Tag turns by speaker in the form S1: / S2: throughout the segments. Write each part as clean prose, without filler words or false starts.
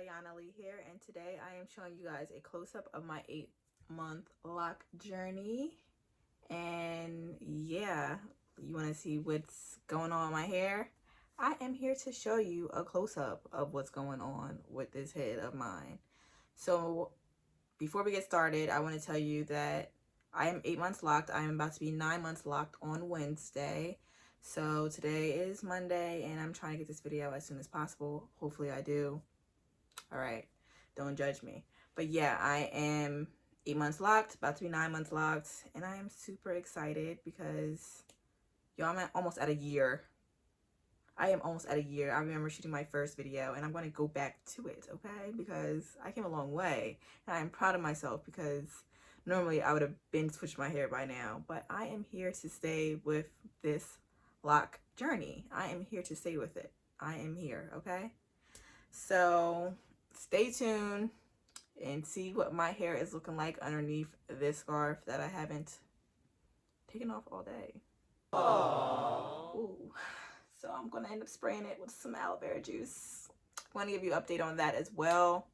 S1: LOC here, and today I am showing you guys a close-up of my 8-month lock journey. And yeah, you want to see what's going on with my hair? I am here to show you a close-up of what's going on with this head of mine. So before we get started, I want to tell you that I am 8 months locked. I am about to be 9 months locked on Wednesday. So today is Monday and I'm trying to get this video as soon as possible. Hopefully I do. All right, don't judge me. But yeah, I am 8 months locked, about to be 9 months locked, and I am super excited because y'all, I'm almost at a year. I am almost at a year. I remember shooting my first video and I'm going to go back to it, okay? Because I came a long way and I'm proud of myself because normally I would have been switched my hair by now, but I am here to stay with this lock journey. I am here to stay with it. I am here, okay? So stay tuned and see what my hair is looking like underneath this scarf that I haven't taken off all day. Aww. Ooh. So I'm gonna end up spraying it with some aloe vera juice. I want to give you an update on that as well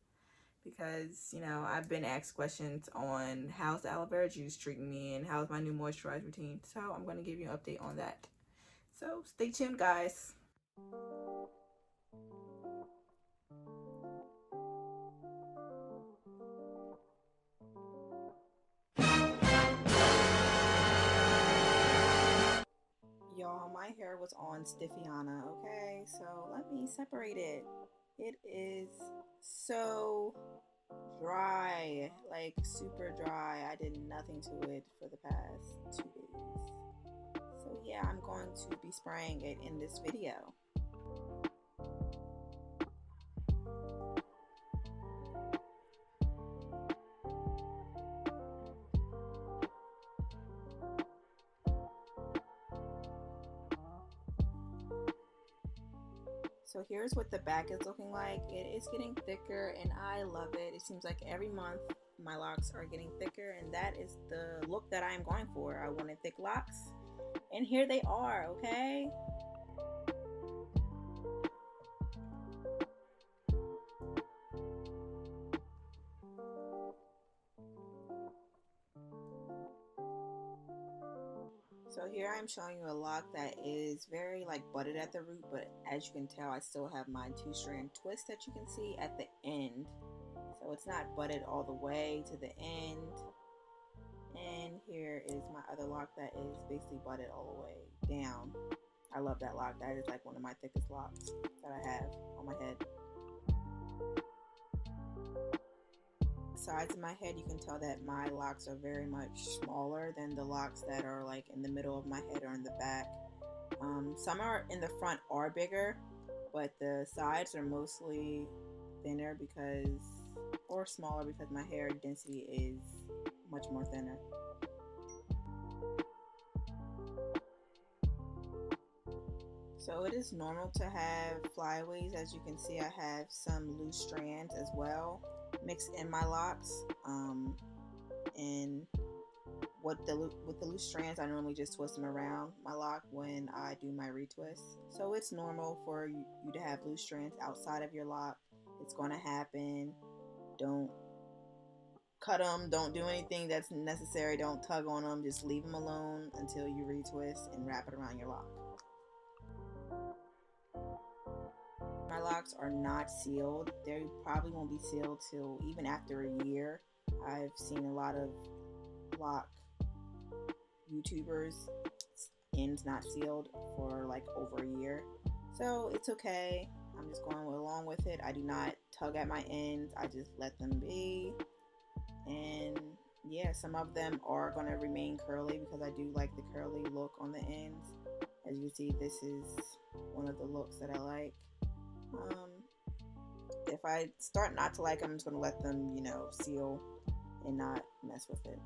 S1: because, you know, I've been asked questions on how's the aloe vera juice treating me and how's my new moisturizer routine. So I'm going to give you an update on that. So stay tuned, guys. Y'all, my hair was on Stiffiana, okay? So let me separate it. It is so dry, like super dry. I did nothing to it for the past 2 days. So yeah, I'm going to be spraying it in this video. So here's what the back is looking like. It is getting thicker and I love it. It seems like every month my locks are getting thicker, and that is the look that I am going for. I wanted thick locks and here they are, okay? So here I'm showing you a lock that is very like butted at the root, but as you can tell, I still have my 2-strand twist that you can see at the end. So it's not butted all the way to the end. And here is my other lock that is basically butted all the way down. I love that lock. That is like one of my thickest locks that I have on my head. Sides of my head, you can tell that my locks are very much smaller than the locks that are like in the middle of my head or in the back. Some are in the front are bigger, but the sides are mostly thinner because, or smaller because my hair density is much more thinner. So it is normal to have flyaways. As you can see, I have some loose strands as well mixed in my locks. And with the loose strands, I normally just twist them around my lock when I do my retwist. So it's normal for you to have loose strands outside of your lock. It's going to happen. Don't cut them. Don't do anything that's necessary. Don't tug on them. Just leave them alone until you retwist and wrap it around your lock. My locks are not sealed. They probably won't be sealed till even after a year. I've seen a lot of lock YouTubers ends not sealed for like over a year. So it's okay. I'm just going along with it. I do not tug at my ends. I just let them be. And yeah, some of them are going to remain curly because I do like the curly look on the ends. As you see, this is one of the looks that I like. If I start not to like them, I'm just going to let them, you know, seal and not mess with it.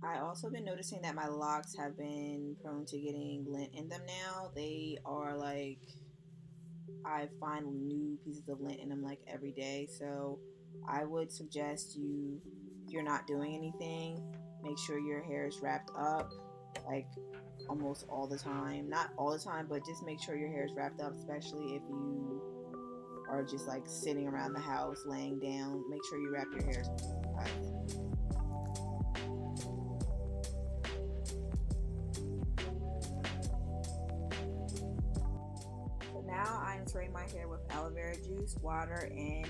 S1: I also been noticing that my locks have been prone to getting lint in them now. They are like, I find new pieces of lint in them like every day. So I would suggest you, if you're not doing anything, make sure your hair is wrapped up.
S2: like almost all the time. Not all the time, but just make sure your hair is wrapped up, especially if you are just like sitting around the house, laying down. Make sure you wrap your hair, guys. So now I'm spraying my hair with aloe vera juice, water, and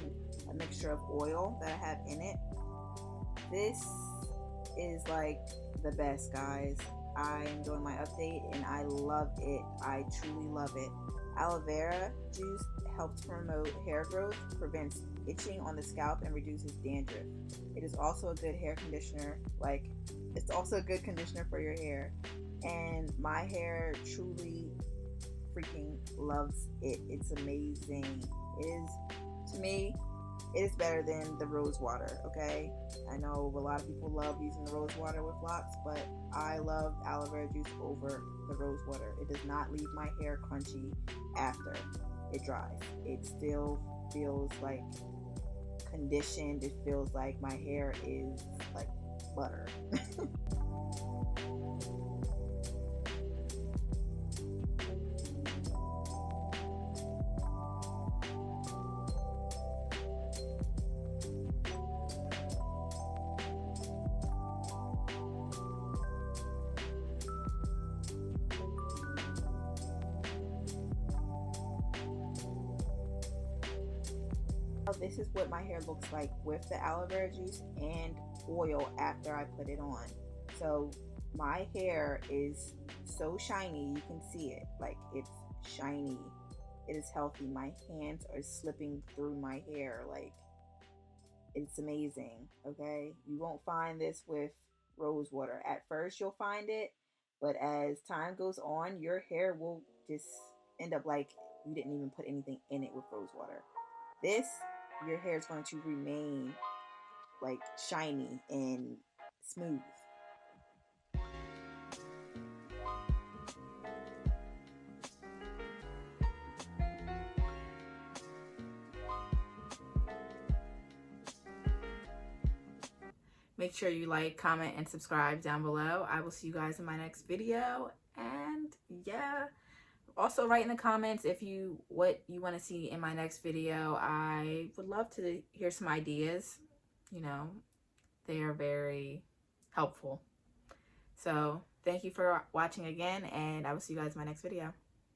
S2: a mixture of oil that I have in it. This is like the best, guys. I am doing my update and I love it. I truly love it. Aloe vera juice helps promote hair growth, prevents itching on the scalp, and reduces dandruff. It is also a good hair conditioner. Like, it's also a good conditioner for your hair. And my hair truly freaking loves it. It's amazing. It is, to me, it is better than the rose water, okay? I know a lot of people love using the rose water with locks, but I love aloe vera juice over the rose water. It does not leave my hair crunchy after it dries. It still feels like conditioned. It feels like my hair is like butter. This is what my hair looks like with the aloe vera juice and oil after I put it on. So my hair is so shiny, you can see it. Like, it's shiny. It is healthy. My hands are slipping through my hair. Like, it's amazing, okay? You won't find this with rose water. At first you'll find it, but as time goes on, your hair will just end up like you didn't even put anything in it with rose water. This, your hair is going to remain like shiny and smooth.
S1: Make sure you like, comment, and subscribe down below. I will see you guys in my next video. And yeah, also write in the comments what you want to see in my next video. I would love to hear some ideas. You know, they are very helpful. So thank you for watching again, and I will see you guys in my next video.